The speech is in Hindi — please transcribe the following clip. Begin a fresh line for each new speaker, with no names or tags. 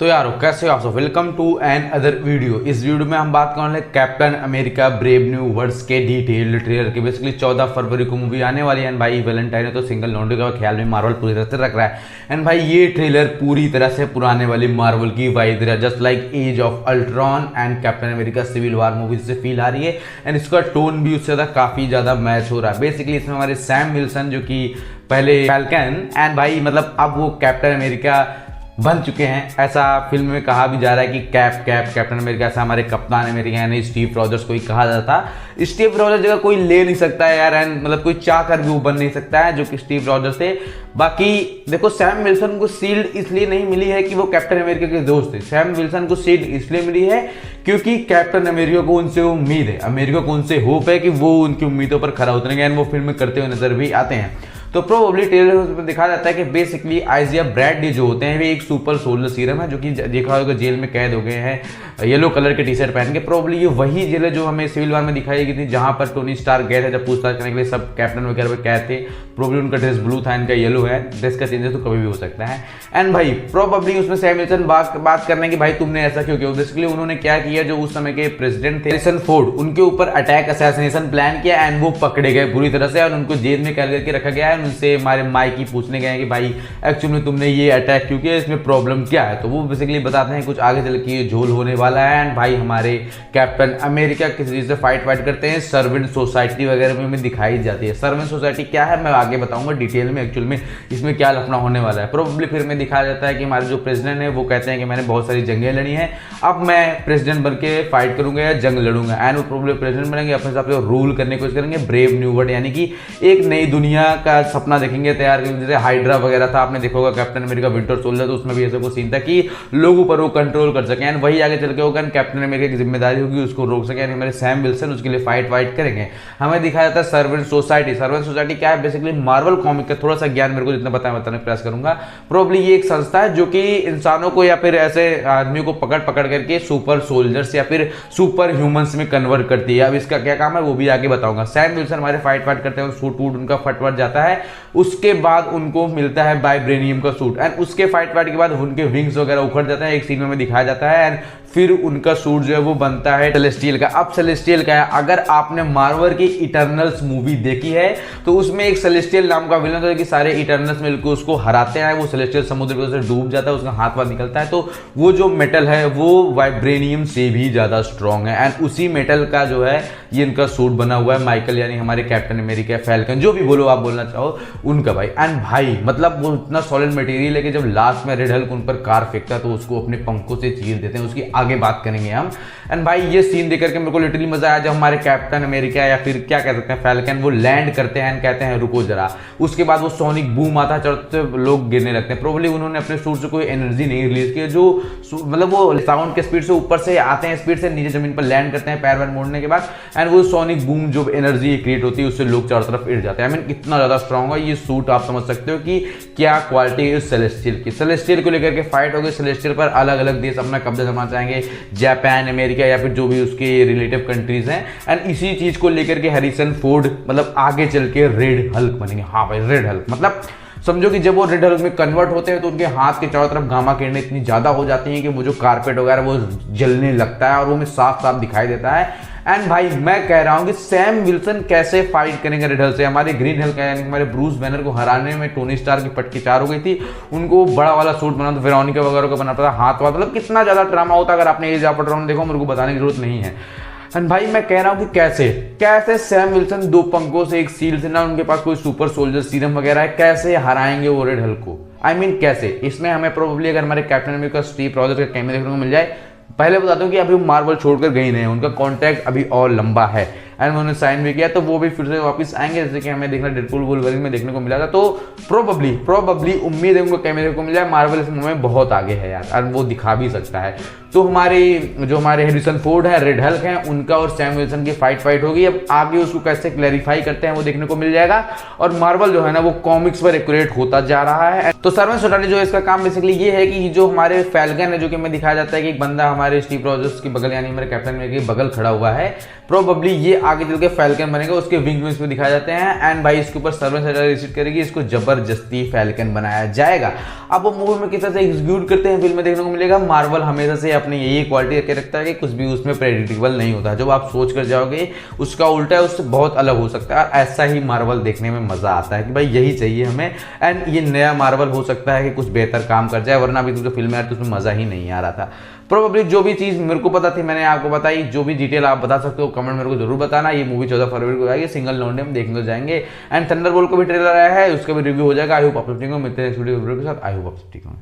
तो यारो कैसे हो आप सब। Welcome to another video. इस वीडियो में हम बात करने वाले Captain America Brave New Worlds के डिटेल्ड ट्रेलर के। बेसिकली 14 फरवरी को मूवी आने वाली है एंड भाई वैलेंटाइन है तो सिंगल लॉन्डे का ख्याल में मार्वल पूरी तरह से रख रहा है। एंड भाई ये ट्रेलर पूरी तरह से पुराने वाली मार्वल की वाइब दे रहा है, just like Age of Ultron and Captain America Civil War movie से फील आ रही है। एंड इसका टोन भी उससे ज़्यादा काफ़ी ज़्यादा मैच हो रहा है। बेसिकली इसमें हमारे सैम विल्सन जो कि पहले फैल्कन एंड भाई मतलब अब वो कैप्टन अमेरिका बन चुके हैं, ऐसा फिल्म में कहा भी जा रहा है कि कैप्टन अमेरिका, ऐसा हमारे कप्तान अमेरिका यानी स्टीव रॉजर्स को ही कहा जाता था। स्टीव रॉजर्स जगह कोई ले नहीं सकता है यार, एंड मतलब कोई चाह कर भी वो बन नहीं सकता है जो कि स्टीव रॉजर्स थे। बाकी देखो सैम विल्सन को शील्ड इसलिए नहीं मिली है कि वो कैप्टन अमेरिका के दोस्त थे। सैम विल्सन को शील्ड इसलिए मिली है क्योंकि कैप्टन अमेरिका को उनसे उम्मीद है, अमेरिका को उनसे होप है कि वो उनकी उम्मीदों पर खरा उतरेंगे एंड वो फिल्म में करते हुए नजर भी आते हैं। तो प्रोबेबली ट्रेलर में दिखा जाता है कि बेसिकली आइजिया ब्रैडली जो होते हैं वे एक सुपर सोल्जर सीरम है जो कि देखा होगा जेल में कैद हो गए हैं येलो कलर के टी शर्ट पहन के। प्रोबेबली ये वही जेल है जो हमें सिविल वार में दिखाई गई थी जहां पर टोनी स्टार्क गए थे जब पूछताछ करने के लिए, सब कैप्टन वगैरह पे कैद थे। प्रोबेबली उनका ड्रेस ब्लू था, इनका येलो है। ड्रेस का चेंजेस तो कभी भी हो सकता है। एंड भाई प्रोबेबली उसमें सैम विल्सन बात करने की भाई तुमने ऐसा क्यों किया। बेसिकली उन्होंने क्या किया, जो उस समय के प्रेसिडेंट थे हैरिसन फोर्ड, उनके ऊपर अटैक असैसिनेशन प्लान किया एंड वो पकड़े गए पूरी तरह से और उनको जेल में कैद करके रखा गया है। उनसे हमारे माइकी पूछने गए कि भाई एक्चुअली में तुमने ये अटैक क्यों किया, इसमें प्रॉब्लम क्या है। तो वो बेसिकली बताते हैं कुछ आगे चल के झोल होने वाला है। एंड भाई हमारे कैप्टन अमेरिका किसी चीज से फाइट करते हैं, सर्वेंट सोसाइटी वगैरह में दिखाई जाती है। सर्वेंट सोसाइटी क्या है मैं आगे बताऊंगा डिटेल में एक्चुअल में इसमें क्या लफड़ा होने वाला है। प्रोबेबली फिर में दिखाया जाता है कि हमारे जो प्रेसिडेंट है वो कहते हैं कि मैंने बहुत सारी जंगें लड़ी हैं, अब मैं प्रेसिडेंट बन के फाइट करूंगा या जंग लड़ूंगा। एंड वो प्रोबेबली प्रेसिडेंट बनेंगे, अपने हिसाब से रूल करने की कोशिश करेंगे। ब्रेव न्यू वर्ल्ड यानी कि एक नई दुनिया का सपना देखेंगे तैयार। जैसे हाइड्रा वगैरह था, आपने देखा होगा कैप्टन अमेरिका विंटर सोल्जर, तो उसमें भी ऐसा कुछ सीन था कि लोगों पर वो कंट्रोल कर सके एंड वही आगे चल के होगा कैप्टन अमेरिका की जिम्मेदारी होगी उसको रोक सके। यानी हमारे सैम विल्सन उसके लिए फाइट करेंगे। हमें दिखाया जाता है सर्वेंट सोसाइटी। सर्वेंट सोसाइटी क्या है, बेसिकली मार्वल कॉमिक का थोड़ा सा ज्ञान मेरे को जितना बताने का प्रयास करूंगा। प्रोबेबली ये एक संस्था है जो कि इंसानों को या फिर ऐसे आदमियों को पकड़ करके सुपर सोल्जर्स या फिर सुपर ह्यूमंस में कन्वर्ट करती है। अब इसका क्या काम है वो भी आगे बताऊंगा। सैम विल्सन हमारे फाइट करते हैं, सूट वूट उनका फटवट जाता है, उसके बाद उनको मिलता है वाइब्रेनियम का सूट एंड उसके फाइट के बाद उनके विंग्स वगैरह उखड़ जाते हैं, एक सीन में दिखाया जाता है। एंड फिर उनका सूट जो है वो बनता है सेलेस्टियल का। अब सेलेस्टियल का है, अगर आपने मार्वल की इटर्नल्स मूवी देखी है तो उसमें एक सेलेस्टियल नाम का विलन होता है कि सारे इटर्नल्स मिलकर उसको हराते हैं, वो सेलेस्टियल समुद्र में से डूब जाता है, उसका हाथ वाथ निकलता है। तो वो जो मेटल है वो वाइब्रेनियम से भी ज्यादा स्ट्रॉन्ग है एंड उसी मेटल का जो है ये इनका सूट बना हुआ है। माइकल यानी हमारे कैप्टन अमेरिका, फैल्कन, जो भी बोलो आप बोलना चाहो उनका भाई। एंड भाई मतलब वो इतना सॉलिड मटेरियल है कि जब लास्ट में रेड हल्क उन पर कार फेंकता है तो उसको अपने पंखों से चीर देते हैं, उसकी आगे बात करेंगे हम। एंड भाई ये सीन देख करके मेरे को लिटरली मजा आया जब हमारे कैप्टन अमेरिका या फिर क्या कह सकते हैं फैल्कन वो लैंड करते हैं एंड कहते हैं रुको जरा। उसके बाद वो सोनिक बूम आता है, चढ़ते लोग गिरने लगते हैं। प्रोबेबली उन्होंने अपने सूट से कोई एनर्जी नहीं रिलीज की, जो मतलब वो साउंड के स्पीड से ऊपर से आते हैं, स्पीड से नीचे जमीन पर लैंड करते हैं पैर वैर मोड़ने के बाद। एंड वो सोनिक बूम जो एनर्जी क्रिएट होती है उससे लोग चारों तरफ इड़ जाते हैं। आई मीन कितना ज्यादा स्ट्रॉन्ग है ये सूट, आप समझ सकते हो कि क्या क्वालिटी है सेलेस्टियल की। सेलेस्टियल को लेकर के फाइट होगी, सेलेस्टियल पर अलग अलग देश अपना कब्जा जमाना चाहेंगे, जापान, अमेरिका या फिर जो भी उसके रिलेटिव कंट्रीज हैं। एंड इसी चीज को लेकर के हैरिसन फोर्ड मतलब आगे चल के रेड हल्क बनेंगे। हाँ भाई रेड हल्क मतलब समझो कि जब वो रेड हल्क में कन्वर्ट होते हैं तो उनके हाथ के चारों तरफ गामा किरणें इतनी ज्यादा हो जाती हैं कि वो जो कारपेट वगैरह वो जलने लगता है और वो में साफ साफ दिखाई देता है। एंड भाई मैं कह रहा हूं कि सैम विल्सन कैसे फाइट करेंगे रेड हल्क से। हमारे ग्रीन हल्क यानी हमारे ब्रूस बैनर को हराने में टोनी स्टार की पटकी चार हो गई थी, उनको बड़ा वाला सूट बना तो वेरोनिका वगैरह का बना पड़ा हाथ वाथ, मतलब कितना ज्यादा ड्रामा होता। अगर आपने एज ऑफ अल्ट्रॉन देखो मेरे को बताने की जरूरत नहीं है। एंड भाई मैं कह रहा हूं कि कैसे सैम विल्सन दो पंखों से एक सील से ना, उनके पास कोई सुपर सोल्जर सीरम वगैरह है, कैसे हराएंगे वो रेड हल्क को। आई मीन कैसे। इसमें हमें प्रोबेबली अगर हमारे कैप्टन अमेरिका स्टीव रॉजर्स का कैमरा देखने को मिल जाए। पहले बता दूं कि अभी मार्वल छोड़कर गई नहीं है, उनका कॉन्ट्रैक्ट अभी और लंबा है एंड उन्होंने साइन भी किया, तो वो भी फिर से वापस आएंगे जैसे कि हमें देखना डेडपूल वुल्वरीन में देखने को मिला था। तो प्रोबेबली उम्मीद है उनको कैमरे को मिल जाए। मार्वल इस में बहुत आगे है यार और वो दिखा भी सकता है। तो हमारे हैरिसन फोर्ड है, रेड हल्क है, उनका और सैम विल्सन की फाइट होगी। अब आगे उसको कैसे क्लैरिफाई करते हैं वो देखने को मिल जाएगा। और मार्वल जो है ना वो कॉमिक्स पर एक्यूरेट होता जा रहा है। तो सर्वेंट सोसाइटी जो इसका काम बेसिकली ये है कि जो हमारे फैल्कन है, जो कि हमें दिखाया जाता है कि एक बंदा हमारे स्टीव रॉजर्स की बगल यानी हमारे कैप्टन अमेरिका के बगल खड़ा हुआ है, प्रोबेबली ये आगे चल के फैल्कन बनेगा, उसके विंग में दिखाए जाते हैं। एंड भाई इसके ऊपर सर्वेंट रिसीव करेगी, इसको जबरदस्ती फैल्कन बनाया जाएगा। अब वो मूवी में किस तरह से एग्जीक्यूट करते हैं फिल्म में देखने को मिलेगा। मार्वल हमेशा से अपनी यही क्वालिटी रखे रखता है कि कुछ भी उसमें प्रेडिक्टेबल नहीं होता। जब आप सोच कर जाओगे उसका उल्टा है, उससे बहुत अलग हो सकता है। और ऐसा ही मार्वल देखने में मजा आता है कि भाई यही चाहिए हमें। एंड ये नया मार्वल हो सकता है कि कुछ बेहतर काम कर जाए, वरना अभी जो फिल्म है तो उसमें मजा ही नहीं आ रहा था। प्रोबेबली जो भी चीज़ मेरे को पता थी मैंने आपको बताई। जो भी डिटेल आप बता सकते हो कमेंट मेरे को जरूर बताना। ये मूवी 14 फरवरी को आएगी, सिंगल लॉन्डे में देखने को जाएंगे। एंड थंडरबोल्ट को भी ट्रेलर आया है, उसका भी रिव्यू हो जाएगा। आई होप आप सब ठीक हो, मिलते हैं नेक्स्ट वीडियो के साथ। आई होप आप सब ठीक हो।